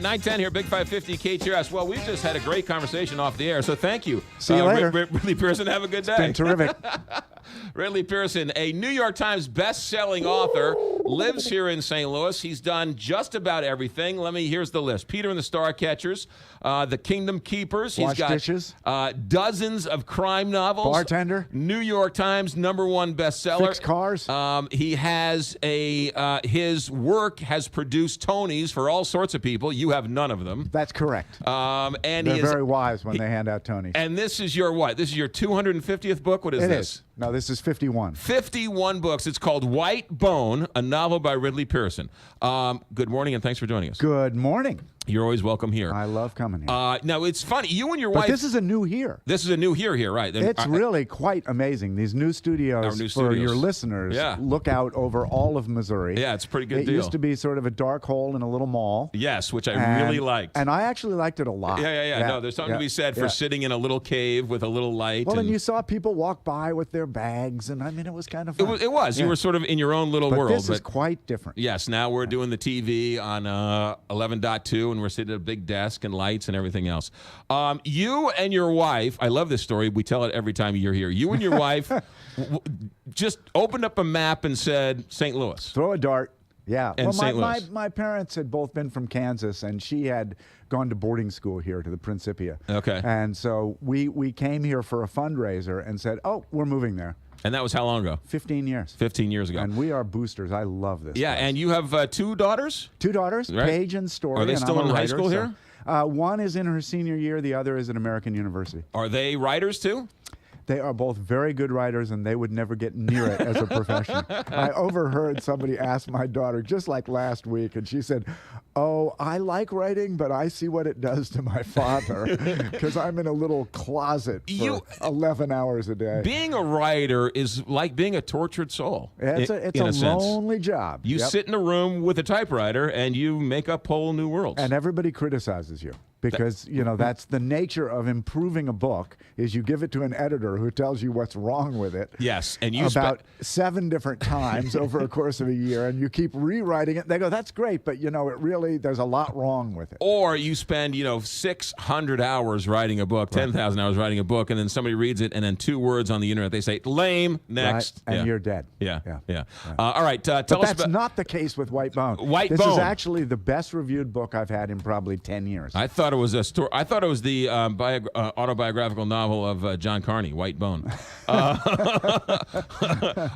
9:10 here, Big 550 KTRS. Well, we've just had a great conversation off the air, so thank you. See you later. Ridley Pearson, have a good day. It's been terrific. Ridley Pearson, a New York Times best-selling author, lives here in St. Louis. He's done just about everything. Here's the list. Peter and the Starcatchers, The Kingdom Keepers. He's got Dishes. Dozens of crime novels. Bartender. New York Times #1 bestseller. Fix cars. He has his work has produced Tonys for all sorts of people. You have none of them. That's correct. And They're very wise when they hand out Tonys. And this is your what? This is your 250th book? What is It this? is. No, this is 51. 51 books. It's called White Bone, a novel by Ridley Pearson. Good morning, and thanks for joining us. Good morning. You're always welcome here. I love coming here. Now, it's funny. You and your But wife... this is a new here. This is a new here, right? It's really quite amazing. These new studios, for your listeners, look out over all of Missouri. Yeah, it's a pretty good deal. It used to be sort of a dark hole in a little mall. Yes, which I really liked. And I actually liked it a lot. Yeah. No, there's something to be said for sitting in a little cave with a little light. Well, and you saw people walk by with their bags, and I mean, it was kind of fun. It was. You were sort of in your own little world. This is quite different. Yes, now we're doing the TV on 11.2, and we're sitting at a big desk and lights and everything else. You and your wife, I love this story. We tell it every time you're here. You and your wife just opened up a map and said, St. Louis. Throw a dart. Yeah. And St. Louis. My parents had both been from Kansas, and she had gone to boarding school here to the Principia. Okay. And so we came here for a fundraiser and said, oh, we're moving there. And that was how long ago? 15 years. 15 years ago. And we are boosters. I love this. Yeah, place. And you have 2 daughters? 2 daughters, right. Paige and Story. Are they still in high school here? One is in her senior year. The other is at American University. Are they writers too? They are both very good writers, and they would never get near it as a profession. I overheard somebody ask my daughter, just like last week, and she said, oh, I like writing, but I see what it does to my father because I'm in a little closet for 11 hours a day. Being a writer is like being a tortured soul. It's a lonely job. You sit in a room with a typewriter, and you make up whole new worlds. And everybody criticizes you. Because, that's the nature of improving a book is you give it to an editor who tells you what's wrong with it. Yes. And you about 7 different times over a course of a year, and you keep rewriting it. They go, that's great, but, there's a lot wrong with it. Or you spend, 600 hours writing a book, 10,000 hours writing a book, and then somebody reads it, and then 2 words on the internet, they say, lame, next. Right, and you're dead. Yeah. All right, tell us about... That's not the case with White Bone. This is actually the best reviewed book I've had in probably 10 years. I thought it was a story. I thought it was the autobiographical novel of John Carney, White Bone.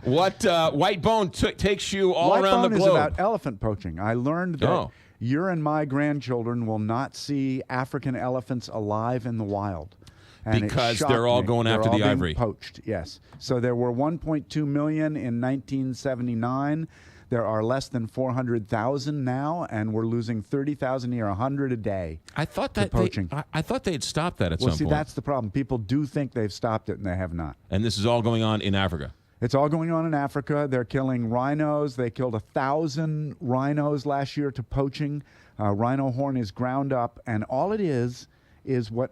White Bone takes you all around the globe. White Bone is about elephant poaching. I learned that your and my grandchildren will not see African elephants alive in the wild. And because they're all going after the ivory. Poached, yes. So there were 1.2 million in 1979. There are less than 400,000 now, and we're losing 30,000 a year, 100 a day. I thought that poaching. I thought they'd stopped that at some point. Well, see, that's the problem. People do think they've stopped it, and they have not. And this is all going on in Africa. It's all going on in Africa. They're killing rhinos. They killed 1,000 rhinos last year to poaching. Rhino horn is ground up, and all it is what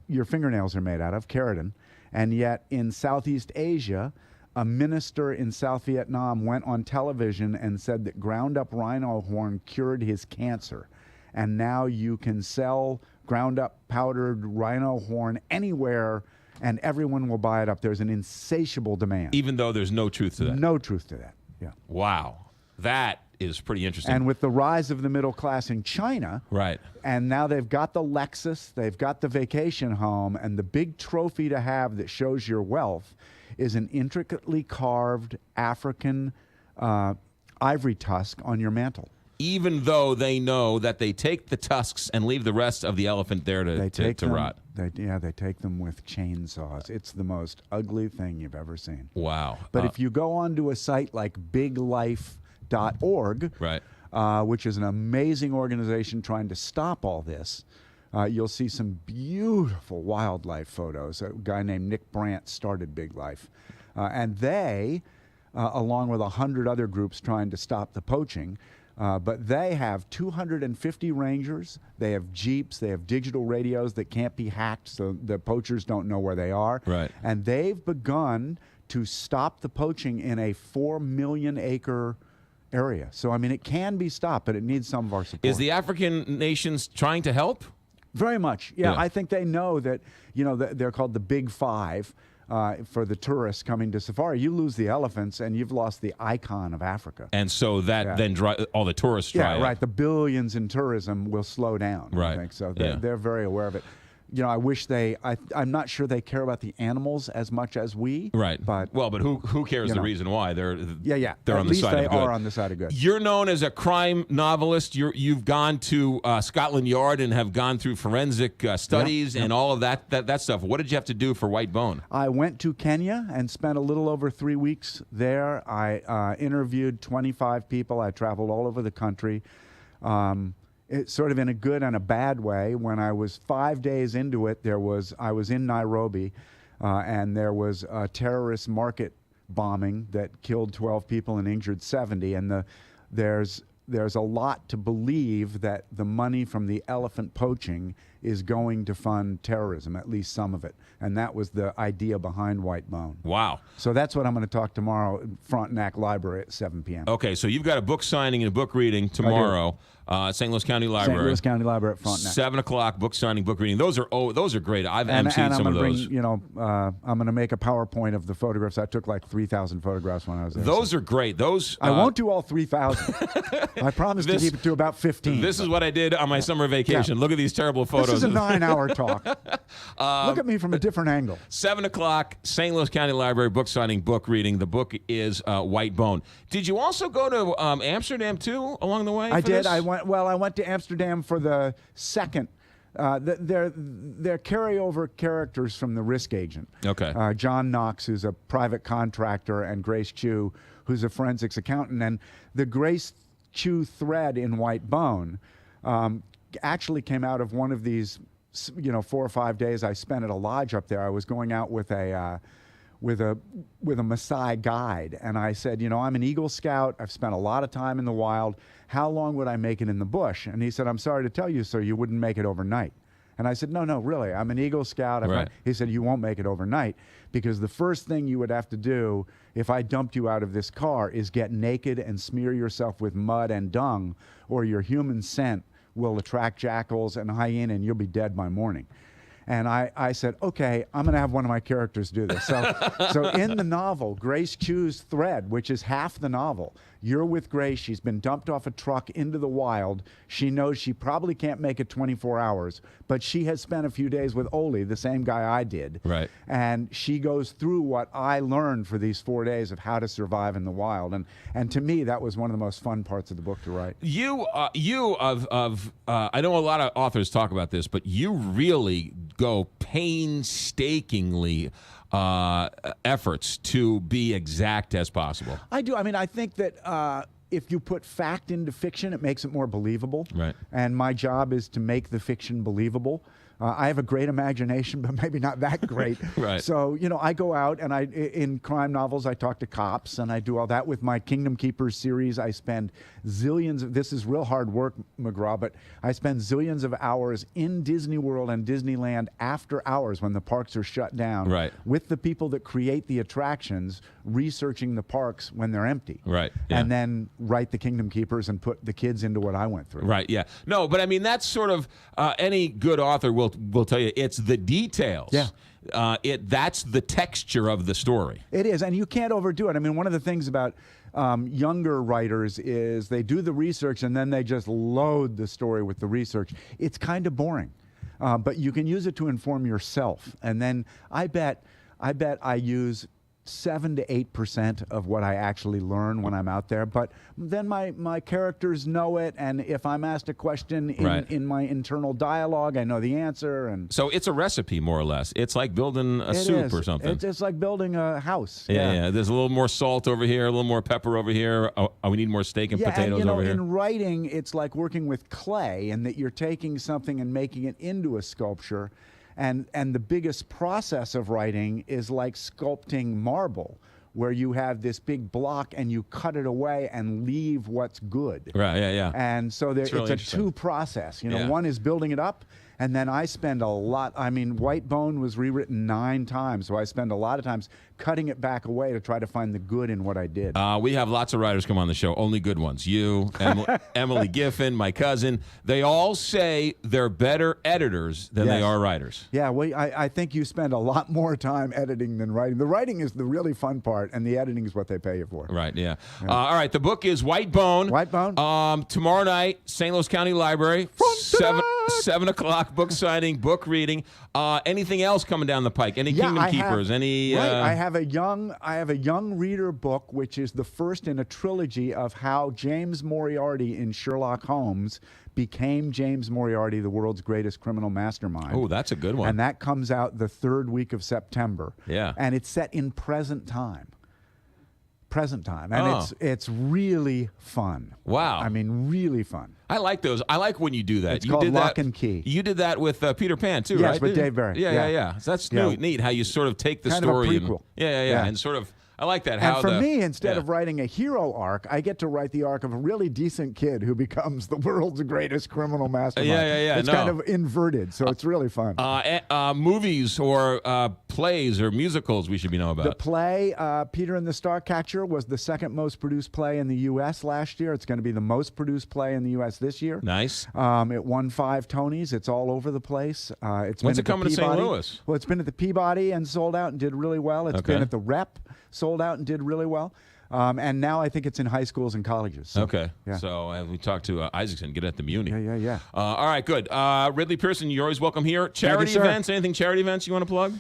your fingernails are made out of, keratin. And yet in Southeast Asia, a minister in South Vietnam went on television and said that ground up rhino horn cured his cancer. And now you can sell ground up powdered rhino horn anywhere, and everyone will buy it up. There's an insatiable demand. Even though there's no truth to that. No truth to that, yeah. Wow. That is pretty interesting. And with the rise of the middle class in China, right? And now they've got the Lexus, they've got the vacation home, and the big trophy to have that shows your wealth is an intricately carved African ivory tusk on your mantle. Even though they know that they take the tusks and leave the rest of the elephant there to rot. They take them with chainsaws. It's the most ugly thing you've ever seen. Wow. But if you go onto a site like biglife.org, right, which is an amazing organization trying to stop all this, you'll see some beautiful wildlife photos. A guy named Nick Brandt started Big Life. And they, along with 100 other groups trying to stop the poaching, but they have 250 rangers, they have jeeps, they have digital radios that can't be hacked so the poachers don't know where they are. Right. And they've begun to stop the poaching in a 4 million acre area. So, I mean, it can be stopped, but it needs some of our support. Is the African nations trying to help? Very much. Yeah, Yeah. I think they know that, they're called the Big Five for the tourists coming to safari. You lose the elephants and you've lost the icon of Africa. And so that then all the tourists dry Yeah, up. right. The billions in tourism will slow down, Right. I think. So Yeah. they're very aware of it. I wish I'm not sure they care about the animals as much as we. Right. But who cares the reason why? They're yeah. They're At on the least side they of good. are on the side of good. You're known as a crime novelist. You've gone to Scotland Yard and have gone through forensic studies and all of that stuff. What did you have to do for White Bone? I went to Kenya and spent a little over 3 weeks there. I interviewed 25 people. I traveled all over the country. It's sort of in a good and a bad way. When I was 5 days into it, I was in Nairobi, and there was a terrorist market bombing that killed 12 people and injured 70. And there's a lot to believe that the money from the elephant poaching is going to fund terrorism, at least some of it. And that was the idea behind White Bone. Wow. So that's what I'm going to talk tomorrow at Frontenac Library at 7 p.m. Okay, so you've got a book signing and a book reading tomorrow. St. Louis County Library. St. Louis County Library at Frontenac. 7 o'clock, book signing, book reading. Those are great. I've emceed some of those. I'm going to make a PowerPoint of the photographs. I took like 3,000 photographs when I was there. Those are great. Those I won't do all 3,000. I promise to keep it to about 15. This is what I did on my summer vacation. Yeah. Look at these terrible photos. This is a 9-hour talk. Look at me from a different angle. 7 o'clock, St. Louis County Library, book signing, book reading. The book is White Bone. Did you also go to Amsterdam too along the way? I did. This? I went to Amsterdam for the second. They're carryover characters from The Risk Agent. Okay. John Knox, who's a private contractor, and Grace Chu, who's a forensics accountant. And the Grace Chu thread in White Bone actually came out of one of these 4 or 5 days I spent at a lodge up there. I was going out with a Maasai guide, and I said, I'm an Eagle Scout. I've spent a lot of time in the wild. How long would I make it in the bush? And he said, I'm sorry to tell you, sir, you wouldn't make it overnight. And I said, no, really, I'm an Eagle Scout. Right. He said, you won't make it overnight, because the first thing you would have to do if I dumped you out of this car is get naked and smear yourself with mud and dung, or your human scent will attract jackals and hyena, and you'll be dead by morning. And I said, okay, I'm going to have one of my characters do this. So in the novel, Grace Chu's thread, which is half the novel, you're with Grace. She's been dumped off a truck into the wild. She knows she probably can't make it 24 hours, but she has spent a few days with Oli, the same guy I did. Right. And she goes through what I learned for these 4 days of how to survive in the wild. And to me, that was one of the most fun parts of the book to write. I know a lot of authors talk about this, but you really go painstakingly efforts to be exact as possible. I do. I mean, I think that if you put fact into fiction, it makes it more believable. Right. And my job is to make the fiction believable. I have a great imagination, but maybe not that great. Right. So, I go out and in crime novels, I talk to cops, and I do all that. With my Kingdom Keepers series, I spend this is real hard work, McGraw, but I spend zillions of hours in Disney World and Disneyland after hours when the parks are shut down. Right. With the people that create the attractions, researching the parks when they're empty. Right. Yeah. And then write the Kingdom Keepers and put the kids into what I went through. Right, yeah. No, but I mean, that's sort of any good author will tell you it's the details. Yeah. That's the texture of the story. It is, and you can't overdo it. I mean, one of the things about younger writers is they do the research and then they just load the story with the research. It's kind of boring, but you can use it to inform yourself. And then I bet I use 7 to 8% of what I actually learn when I'm out there. But then my characters know it, and if I'm asked a question in my internal dialogue, I know the answer. And so it's a recipe, more or less. It's like building a soup or something. It's like building a house. Yeah. There's a little more salt over here, a little more pepper over here. Oh, we need more steak and potatoes over here. In writing, it's like working with clay, and that you're taking something and making it into a sculpture. And the biggest process of writing is like sculpting marble, where you have this big block and you cut it away and leave what's good. Right, yeah. And so it's really a two process. One is building it up, And then I spend a lot. I mean, White Bone was rewritten 9 times, so I spend a lot of times cutting it back away to try to find the good in what I did. We have lots of writers come on the show, only good ones. You, Emily Giffen, my cousin. They all say they're better editors than they are writers. Yeah, well, I think you spend a lot more time editing than writing. The writing is the really fun part, and the editing is what they pay you for. Right, yeah. All right, the book is White Bone. White Bone. Tomorrow night, St. Louis County Library, 7 o'clock, book signing, book reading. Anything else coming down the pike? Any Kingdom Keepers? I have a young reader book, which is the first in a trilogy of how James Moriarty in Sherlock Holmes became James Moriarty, the world's greatest criminal mastermind. Oh, that's a good one. And that comes out the 3rd week of September. Yeah. And it's set in present time. And it's really fun. Wow. I mean, really fun. I like those. I like when you do that. It's called Lock and Key. You did that with Peter Pan too, right? right? Yes, with Dave Barry. Yeah. So that's neat how you sort of take the kind story. Of a prequel. And sort of. I like that. And for me, instead of writing a hero arc, I get to write the arc of a really decent kid who becomes the world's greatest criminal mastermind. It's kind of inverted, so it's really fun. Movies or plays or musicals we should be knowing about. The play, Peter and the Starcatcher, was the 2nd most produced play in the U.S. last year. It's going to be the most produced play in the U.S. this year. Nice. It won 5 Tonys. It's all over the place. When's it coming to St. Louis? Well, it's been at the Peabody and sold out and did really well. It's been at the Rep, sold out and did really well. And now I think it's in high schools and colleges. So, So we talked to Isaacson, get it at the Muni. Yeah. All right, good. Ridley Pearson, you're always welcome here. Charity events, anything charity events you want to plug?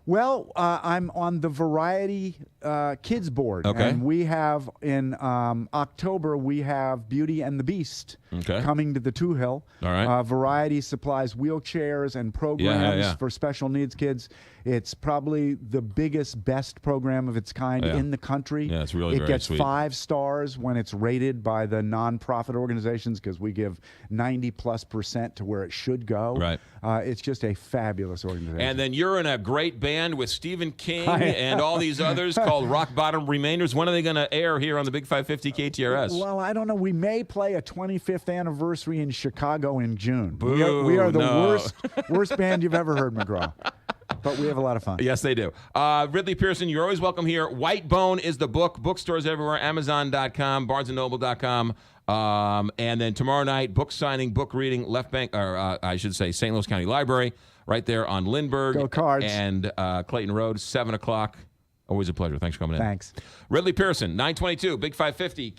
Well, I'm on the Variety Kids Board. Okay. And we have, in October, we have Beauty and the Beast coming to the Two Hill. All right. Variety supplies wheelchairs and programs for special needs kids. It's probably the biggest, best program of its kind in the country. Yeah, it's really It very gets sweet. 5 stars when it's rated by the nonprofit organizations because we give 90+% to where it should go. Right. It's just a fabulous organization. And then you're in a great band with Stephen King and all these others called Rock Bottom Remainders. When are they going to air here on the Big 550 KTRS? Well, I don't know. We may play a 25th anniversary in Chicago in June. Boo, we are the worst band you've ever heard, McGraw. But we have a lot of fun. Yes, they do. Ridley Pearson, you're always welcome here. White Bone is the book. Bookstores everywhere. Amazon.com, BarnesandNoble.com. And then tomorrow night, book signing, book reading, Left Bank, or I should say St. Louis County Library, right there on Lindbergh. Go Cards. And Clayton Road, 7 o'clock. Always a pleasure. Thanks for coming in. Thanks. Ridley Pearson, 922, Big 550,